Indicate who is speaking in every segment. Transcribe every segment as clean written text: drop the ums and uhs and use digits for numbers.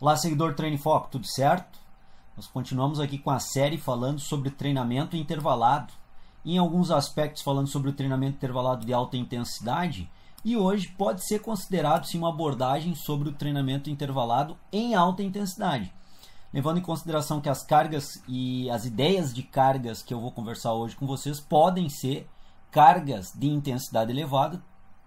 Speaker 1: Olá, seguidor Treino em Foco, tudo certo? Nós continuamos aqui com a série falando sobre treinamento intervalado, em alguns aspectos falando sobre o treinamento intervalado de alta intensidade, e hoje pode ser considerado sim uma abordagem sobre o treinamento intervalado em alta intensidade, levando em consideração que as cargas e as ideias de cargas que eu vou conversar hoje com vocês podem ser cargas de intensidade elevada,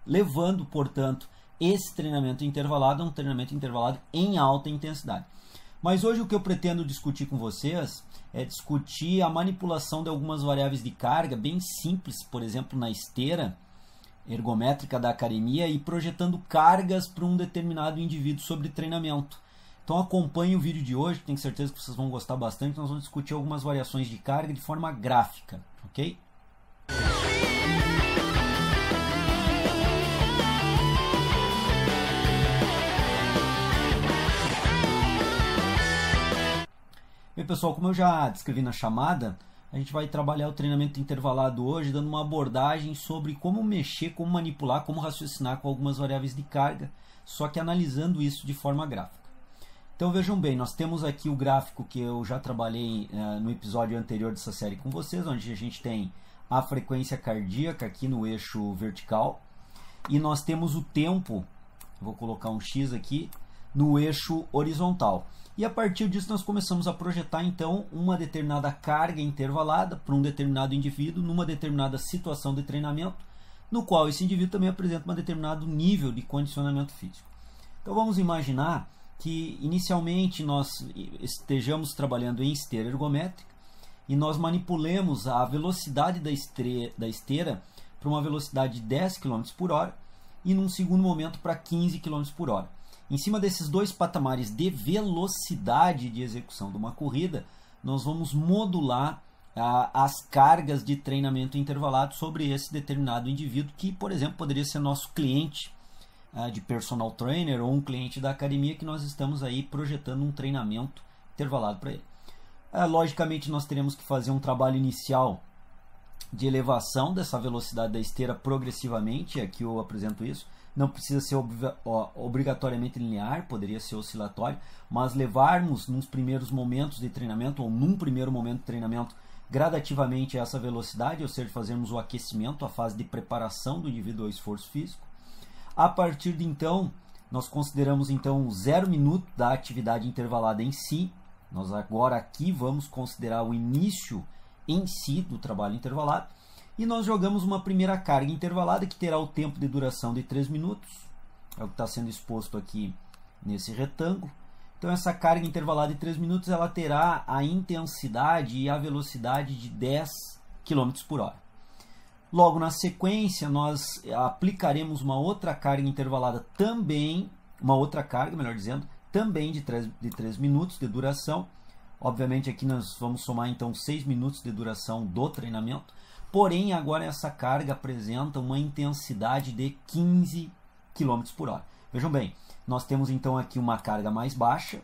Speaker 1: levando, portanto, esse treinamento intervalado é um treinamento intervalado em alta intensidade. Mas hoje o que eu pretendo discutir com vocês é discutir a manipulação de algumas variáveis de carga bem simples, por exemplo, na esteira ergométrica da academia e projetando cargas para um determinado indivíduo sobre treinamento. Então acompanhe o vídeo de hoje, tenho certeza que vocês vão gostar bastante. Nós vamos discutir algumas variações de carga de forma gráfica, ok? Bem, pessoal, como eu já descrevi na chamada, a gente vai trabalhar o treinamento intervalado hoje, dando uma abordagem sobre como mexer, como manipular, como raciocinar com algumas variáveis de carga, só que analisando isso de forma gráfica. Então vejam bem, nós temos aqui o gráfico que eu já trabalhei no episódio anterior dessa série com vocês, onde a gente tem a frequência cardíaca aqui no eixo vertical, e nós temos o tempo, vou colocar um X aqui, no eixo horizontal. E a partir disso nós começamos a projetar então uma determinada carga intervalada para um determinado indivíduo numa determinada situação de treinamento, no qual esse indivíduo também apresenta um determinado nível de condicionamento físico. Então vamos imaginar que inicialmente nós estejamos trabalhando em esteira ergométrica e nós manipulemos a velocidade da esteira para uma velocidade de 10 km por hora e num segundo momento para 15 km por hora. Em cima desses dois patamares de velocidade de execução de uma corrida, nós vamos modular as cargas de treinamento intervalado sobre esse determinado indivíduo, que, por exemplo, poderia ser nosso cliente de personal trainer ou um cliente da academia que nós estamos aí projetando um treinamento intervalado para ele. Logicamente, nós teremos que fazer um trabalho inicial de elevação dessa velocidade da esteira progressivamente, aqui eu apresento isso. Não precisa ser obrigatoriamente linear, poderia ser oscilatório, mas levarmos nos primeiros momentos de treinamento, ou num primeiro momento de treinamento, gradativamente essa velocidade, ou seja, fazermos o aquecimento, a fase de preparação do indivíduo ao esforço físico. A partir de então, nós consideramos então 0 minuto da atividade intervalada em si. Nós agora aqui vamos considerar o início em si do trabalho intervalado. E nós jogamos uma primeira carga intervalada que terá o tempo de duração de 3 minutos. É o que está sendo exposto aqui nesse retângulo. Então essa carga intervalada de 3 minutos ela terá a intensidade e a velocidade de 10 km por hora. Logo na sequência nós aplicaremos uma outra carga intervalada também, também de 3 minutos de duração. Obviamente aqui nós vamos somar então 6 minutos de duração do treinamento. Porém, agora essa carga apresenta uma intensidade de 15 km por hora. Vejam bem, nós temos então aqui uma carga mais baixa,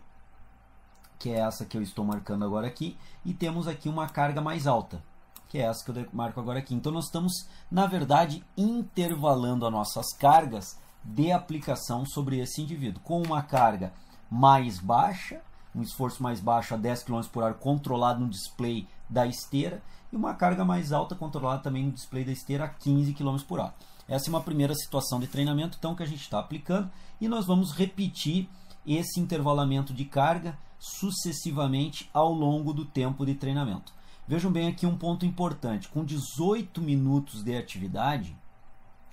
Speaker 1: que é essa que eu estou marcando agora aqui, e temos aqui uma carga mais alta, que é essa que eu marco agora aqui. Então nós estamos, na verdade, intervalando as nossas cargas de aplicação sobre esse indivíduo, com uma carga mais baixa, um esforço mais baixo a 10 km por hora controlado no display da esteira, e uma carga mais alta controlada também no display da esteira a 15 km por hora. Essa é uma primeira situação de treinamento então, que a gente está aplicando, e nós vamos repetir esse intervalamento de carga sucessivamente ao longo do tempo de treinamento. Vejam bem aqui um ponto importante, com 18 minutos de atividade,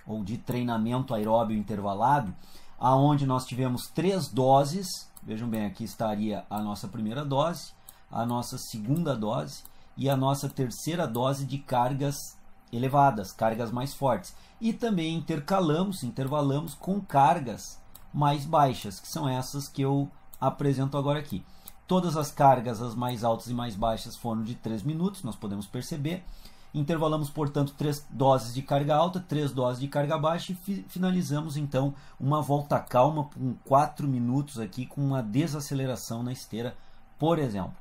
Speaker 1: ou de treinamento aeróbio intervalado, aonde nós tivemos 3 doses, vejam bem, aqui estaria a nossa primeira dose, a nossa segunda dose, e a nossa terceira dose de cargas elevadas, cargas mais fortes. E também intervalamos com cargas mais baixas, que são essas que eu apresento agora aqui. Todas as cargas, as mais altas e mais baixas, foram de 3 minutos, nós podemos perceber. Intervalamos, portanto, 3 doses de carga alta, 3 doses de carga baixa e finalizamos, então, uma volta calma com 4 minutos aqui, com uma desaceleração na esteira, por exemplo.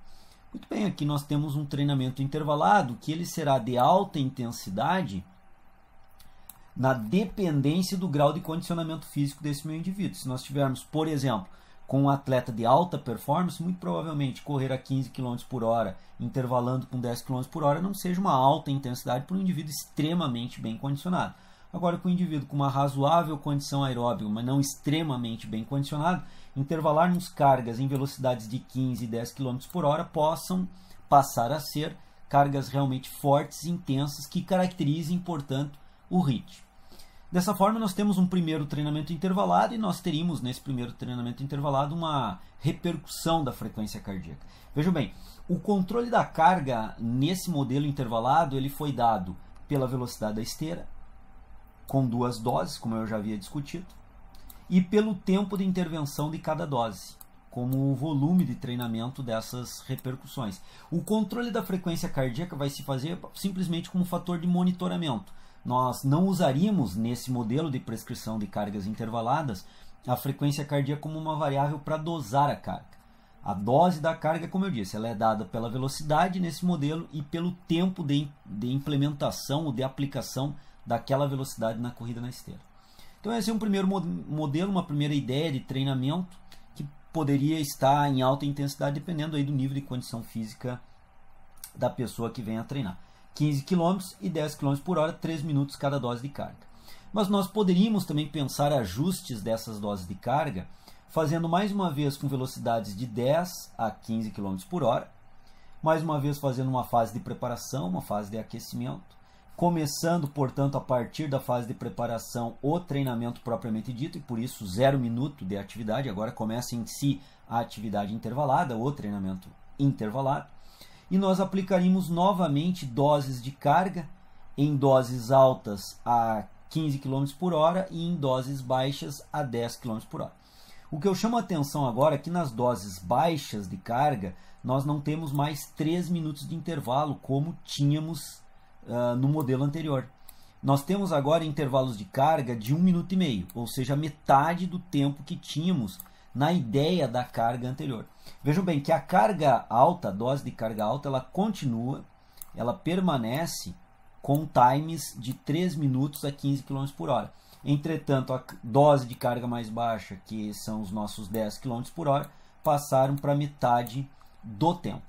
Speaker 1: Muito bem, aqui nós temos um treinamento intervalado que ele será de alta intensidade na dependência do grau de condicionamento físico desse meu indivíduo. Se nós tivermos, por exemplo, com um atleta de alta performance, muito provavelmente correr a 15 km por hora, intervalando com 10 km por hora, não seja uma alta intensidade para um indivíduo extremamente bem condicionado. Agora, com o indivíduo com uma razoável condição aeróbica, mas não extremamente bem condicionado, intervalarmos cargas em velocidades de 15 e 10 km por hora possam passar a ser cargas realmente fortes e intensas que caracterizem, portanto, o HIIT. Dessa forma, nós temos um primeiro treinamento intervalado e nós teríamos nesse primeiro treinamento intervalado uma repercussão da frequência cardíaca. Vejam bem, o controle da carga nesse modelo intervalado ele foi dado pela velocidade da esteira, com 2 doses, como eu já havia discutido, e pelo tempo de intervenção de cada dose, como o volume de treinamento dessas repercussões. O controle da frequência cardíaca vai se fazer simplesmente como fator de monitoramento. Nós não usaríamos nesse modelo de prescrição de cargas intervaladas a frequência cardíaca como uma variável para dosar a carga. A dose da carga, como eu disse, ela é dada pela velocidade nesse modelo e pelo tempo de implementação ou de aplicação daquela velocidade na corrida na esteira. Então esse é um primeiro modelo, uma primeira ideia de treinamento que poderia estar em alta intensidade dependendo aí do nível de condição física da pessoa que venha a treinar. 15 km e 10 km por hora, 3 minutos cada dose de carga. Mas nós poderíamos também pensar ajustes dessas doses de carga, fazendo mais uma vez com velocidades de 10 a 15 km por hora, mais uma vez fazendo uma fase de preparação, uma fase de aquecimento, começando, portanto, a partir da fase de preparação, o treinamento propriamente dito, e por isso 0 minuto de atividade, agora começa em si a atividade intervalada, o treinamento intervalado, e nós aplicaríamos novamente doses de carga, em doses altas a 15 km por hora e em doses baixas a 10 km por hora. O que eu chamo a atenção agora é que nas doses baixas de carga, nós não temos mais 3 minutos de intervalo, como tínhamos no modelo anterior. Nós temos agora intervalos de carga de 1,5 minuto, ou seja, metade do tempo que tínhamos na ideia da carga anterior. Vejam bem que a carga alta, a dose de carga alta, ela continua, ela permanece com times de 3 minutos a 15 km por hora. Entretanto, a dose de carga mais baixa, que são os nossos 10 km por hora, passaram para metade do tempo.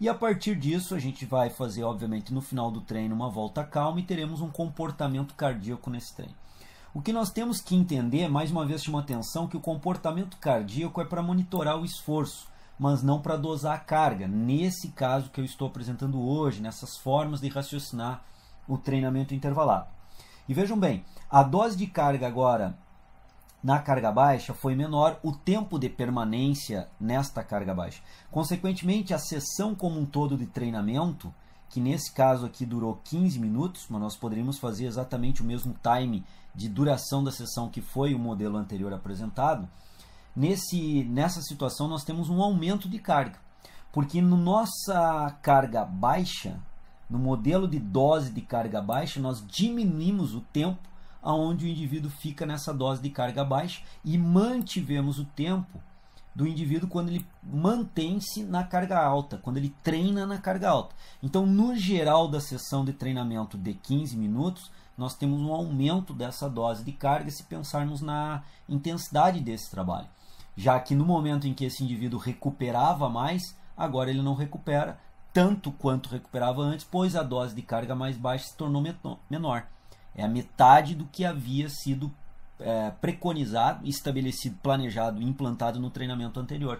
Speaker 1: E a partir disso, a gente vai fazer, obviamente, no final do treino, uma volta calma e teremos um comportamento cardíaco nesse treino. O que nós temos que entender, mais uma vez chamo a atenção, que o comportamento cardíaco é para monitorar o esforço, mas não para dosar a carga. Nesse caso que eu estou apresentando hoje, nessas formas de raciocinar o treinamento intervalado. E vejam bem, a dose de carga agora na carga baixa foi menor, o tempo de permanência nesta carga baixa. Consequentemente, a sessão como um todo de treinamento, que nesse caso aqui durou 15 minutos, mas nós poderíamos fazer exatamente o mesmo time de duração da sessão que foi o modelo anterior apresentado, nessa situação nós temos um aumento de carga, porque no nossa carga baixa, no modelo de dose de carga baixa, nós diminuímos o tempo onde o indivíduo fica nessa dose de carga baixa e mantivemos o tempo do indivíduo quando ele mantém-se na carga alta, quando ele treina na carga alta. Então, no geral da sessão de treinamento de 15 minutos, nós temos um aumento dessa dose de carga se pensarmos na intensidade desse trabalho. Já que no momento em que esse indivíduo recuperava mais, agora ele não recupera tanto quanto recuperava antes, pois a dose de carga mais baixa se tornou menor. É a metade do que havia sido preconizado, estabelecido, planejado e implantado no treinamento anterior.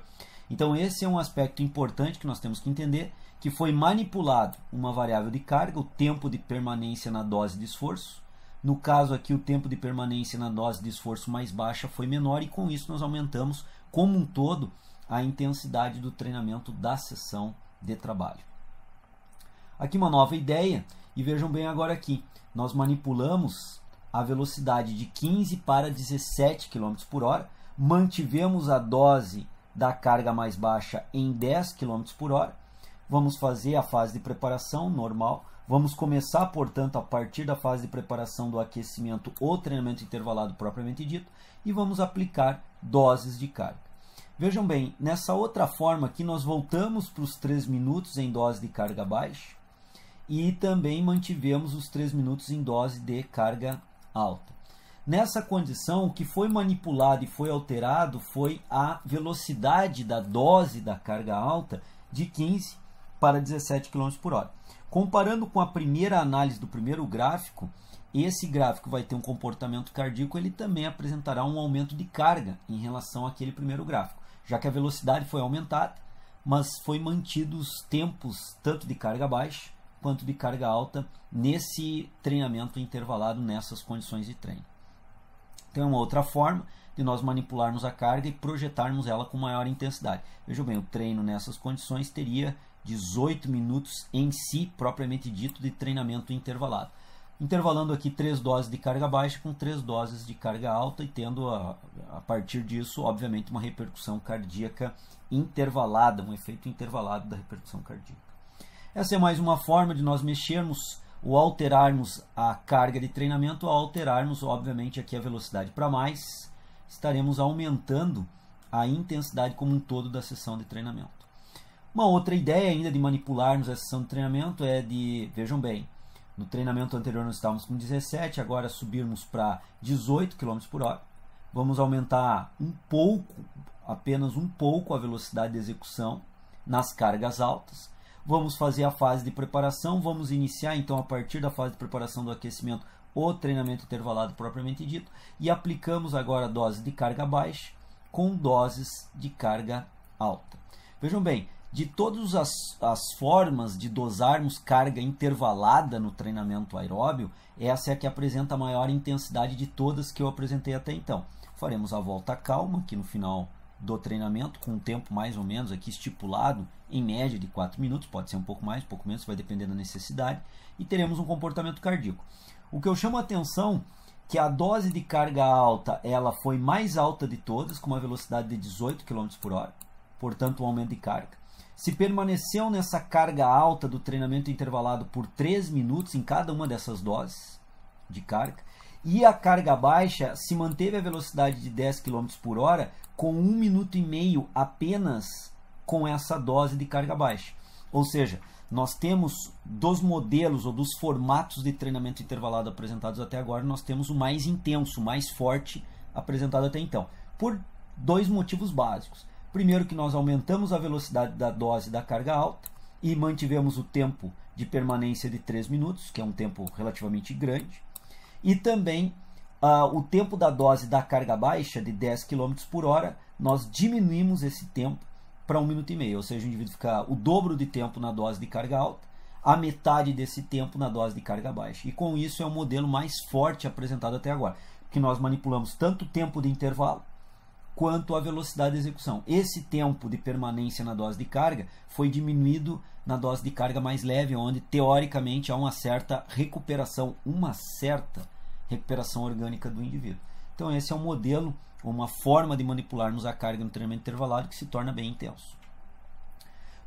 Speaker 1: Então esse é um aspecto importante que nós temos que entender, que foi manipulado uma variável de carga, o tempo de permanência na dose de esforço. No caso aqui, o tempo de permanência na dose de esforço mais baixa foi menor e com isso nós aumentamos como um todo a intensidade do treinamento da sessão de trabalho. Aqui uma nova ideia, e vejam bem agora aqui, nós manipulamos a velocidade de 15 para 17 km por hora, mantivemos a dose da carga mais baixa em 10 km por hora, vamos fazer a fase de preparação normal, vamos começar, portanto, a partir da fase de preparação do aquecimento, o treinamento intervalado propriamente dito, e vamos aplicar doses de carga. Vejam bem, nessa outra forma aqui nós voltamos para os 3 minutos em dose de carga baixa e também mantivemos os 3 minutos em dose de carga alta. Nessa condição, o que foi manipulado e foi alterado foi a velocidade da dose da carga alta de 15 para 17 km por hora. Comparando com a primeira análise do primeiro gráfico, esse gráfico vai ter um comportamento cardíaco, ele também apresentará um aumento de carga em relação àquele primeiro gráfico, já que a velocidade foi aumentada, mas foi mantido os tempos tanto de carga baixa quanto de carga alta nesse treinamento intervalado nessas condições de treino. Tem uma outra forma de nós manipularmos a carga e projetarmos ela com maior intensidade. Veja bem, o treino nessas condições teria 18 minutos em si, propriamente dito, de treinamento intervalado. Intervalando aqui 3 doses de carga baixa com 3 doses de carga alta e tendo a partir disso, obviamente, uma repercussão cardíaca intervalada, um efeito intervalado da repercussão cardíaca. Essa é mais uma forma de nós mexermos ou alterarmos a carga de treinamento, ao alterarmos, obviamente, aqui a velocidade para mais, estaremos aumentando a intensidade como um todo da sessão de treinamento. Uma outra ideia ainda de manipularmos a sessão de treinamento é de, vejam bem, no treinamento anterior nós estávamos com 17, agora subirmos para 18 km por hora. Vamos aumentar um pouco, apenas um pouco, a velocidade de execução nas cargas altas. Vamos fazer a fase de preparação, vamos iniciar então a partir da fase de preparação do aquecimento o treinamento intervalado propriamente dito e aplicamos agora doses de carga baixa com doses de carga alta. Vejam bem, de todas as formas de dosarmos carga intervalada no treinamento aeróbio, essa é a que apresenta a maior intensidade de todas que eu apresentei até então. Faremos a volta calma aqui no final do treinamento, com um tempo mais ou menos aqui estipulado, em média de 4 minutos, pode ser um pouco mais, um pouco menos, vai depender da necessidade, e teremos um comportamento cardíaco. O que eu chamo a atenção que a dose de carga alta ela foi mais alta de todas, com uma velocidade de 18 km por hora, portanto um aumento de carga. Se permaneceu nessa carga alta do treinamento intervalado por 3 minutos em cada uma dessas doses de carga, e a carga baixa se manteve a velocidade de 10 km por hora com 1 minuto e meio apenas com essa dose de carga baixa. Ou seja, nós temos dos modelos ou dos formatos de treinamento intervalado apresentados até agora, nós temos o mais intenso, o mais forte apresentado até então, por 2 motivos básicos. Primeiro, que nós aumentamos a velocidade da dose da carga alta e mantivemos o tempo de permanência de 3 minutos, que é um tempo relativamente grande. E também o tempo da dose da carga baixa de 10 km por hora, nós diminuímos esse tempo para 1 minuto e meio, ou seja, o indivíduo fica o dobro de tempo na dose de carga alta, a metade desse tempo na dose de carga baixa. E com isso é o modelo mais forte apresentado até agora, que nós manipulamos tanto o tempo de intervalo quanto a velocidade de execução. Esse tempo de permanência na dose de carga foi diminuído na dose de carga mais leve, onde teoricamente há uma certa recuperação orgânica do indivíduo. Então esse é um modelo, uma forma de manipularmos a carga no treinamento intervalado que se torna bem intenso.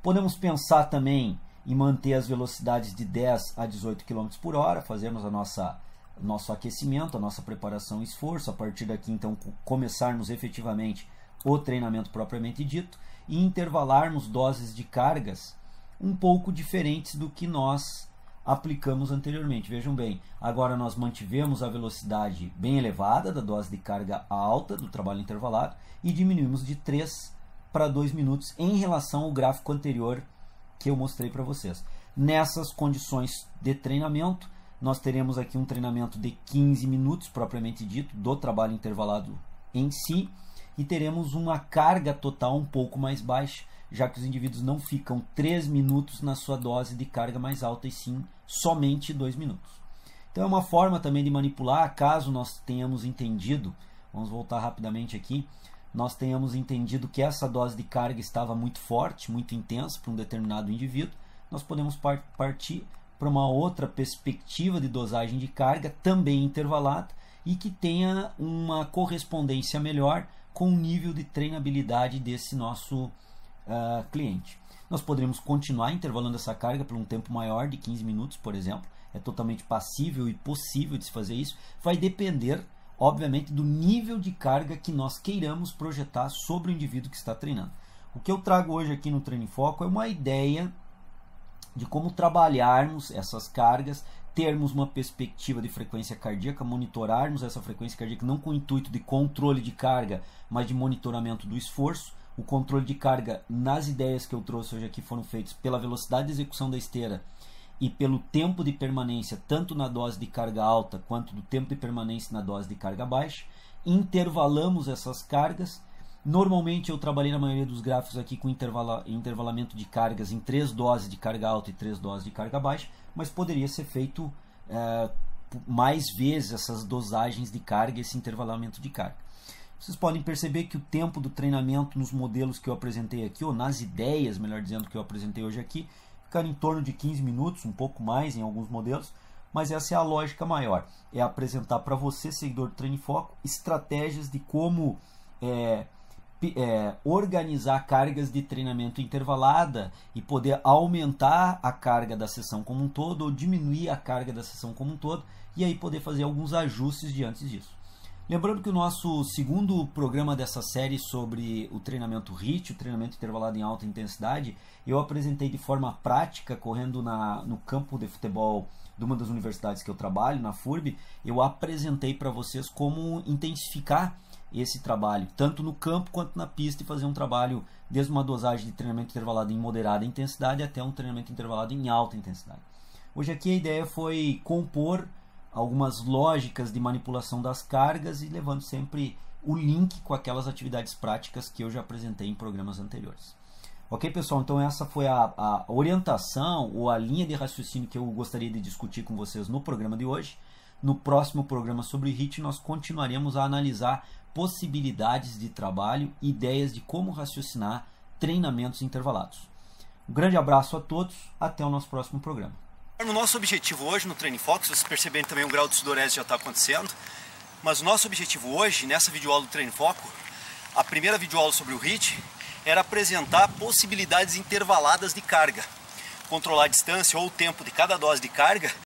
Speaker 1: Podemos pensar também em manter as velocidades de 10 a 18 km por hora, fazermos nosso aquecimento, a nossa preparação e esforço, a partir daqui então começarmos efetivamente o treinamento propriamente dito e intervalarmos doses de cargas um pouco diferentes do que nós aplicamos anteriormente. Vejam bem, agora nós mantivemos a velocidade bem elevada da dose de carga alta do trabalho intervalado e diminuímos de 3 para 2 minutos em relação ao gráfico anterior que eu mostrei para vocês. Nessas condições de treinamento, nós teremos aqui um treinamento de 15 minutos, propriamente dito, do trabalho intervalado em si, e teremos uma carga total um pouco mais baixa, já que os indivíduos não ficam 3 minutos na sua dose de carga mais alta, e sim somente 2 minutos. Então é uma forma também de manipular, caso nós tenhamos entendido, vamos voltar rapidamente aqui, nós tenhamos entendido que essa dose de carga estava muito forte, muito intensa para um determinado indivíduo, nós podemos partir para uma outra perspectiva de dosagem de carga, também intervalada, e que tenha uma correspondência melhor com o nível de treinabilidade desse nosso cliente. Nós poderíamos continuar intervalando essa carga por um tempo maior de 15 minutos, por exemplo. É totalmente passível e possível de se fazer isso. Vai depender, obviamente, do nível de carga que nós queiramos projetar sobre o indivíduo que está treinando. O que eu trago hoje aqui no Treino em Foco é uma ideia de como trabalharmos essas cargas, termos uma perspectiva de frequência cardíaca, monitorarmos essa frequência cardíaca não com o intuito de controle de carga, mas de monitoramento do esforço. O controle de carga nas ideias que eu trouxe hoje aqui foram feitos pela velocidade de execução da esteira e pelo tempo de permanência, tanto na dose de carga alta quanto do tempo de permanência na dose de carga baixa. Intervalamos essas cargas. Normalmente eu trabalhei na maioria dos gráficos aqui com intervalamento de cargas em 3 doses de carga alta e 3 doses de carga baixa, mas poderia ser feito mais vezes essas dosagens de carga, esse intervalamento de carga. Vocês podem perceber que o tempo do treinamento nos modelos que eu apresentei aqui, ou nas ideias, melhor dizendo, que eu apresentei hoje aqui, ficaram em torno de 15 minutos, um pouco mais em alguns modelos, mas essa é a lógica maior. É apresentar para você, seguidor do Treino em Foco, estratégias de como organizar cargas de treinamento intervalada e poder aumentar a carga da sessão como um todo ou diminuir a carga da sessão como um todo e aí poder fazer alguns ajustes diante disso. Lembrando que o nosso segundo programa dessa série sobre o treinamento HIIT, o treinamento intervalado em alta intensidade, eu apresentei de forma prática, correndo no campo de futebol de uma das universidades que eu trabalho, na FURB, eu apresentei para vocês como intensificar esse trabalho, tanto no campo quanto na pista, e fazer um trabalho desde uma dosagem de treinamento intervalado em moderada intensidade até um treinamento intervalado em alta intensidade. Hoje aqui a ideia foi compor algumas lógicas de manipulação das cargas e levando sempre o link com aquelas atividades práticas que eu já apresentei em programas anteriores. Ok, pessoal? Então essa foi a orientação ou a linha de raciocínio que eu gostaria de discutir com vocês no programa de hoje. No próximo programa sobre HIIT nós continuaremos a analisar possibilidades de trabalho, ideias de como raciocinar treinamentos intervalados. Um grande abraço a todos, até o nosso próximo programa.
Speaker 2: O nosso objetivo hoje no Treino em Foco, vocês perceberem também o grau de sudorese já está acontecendo, mas o nosso objetivo hoje, nessa videoaula do Treino em Foco, a primeira videoaula sobre o HIIT, era apresentar possibilidades intervaladas de carga, controlar a distância ou o tempo de cada dose de carga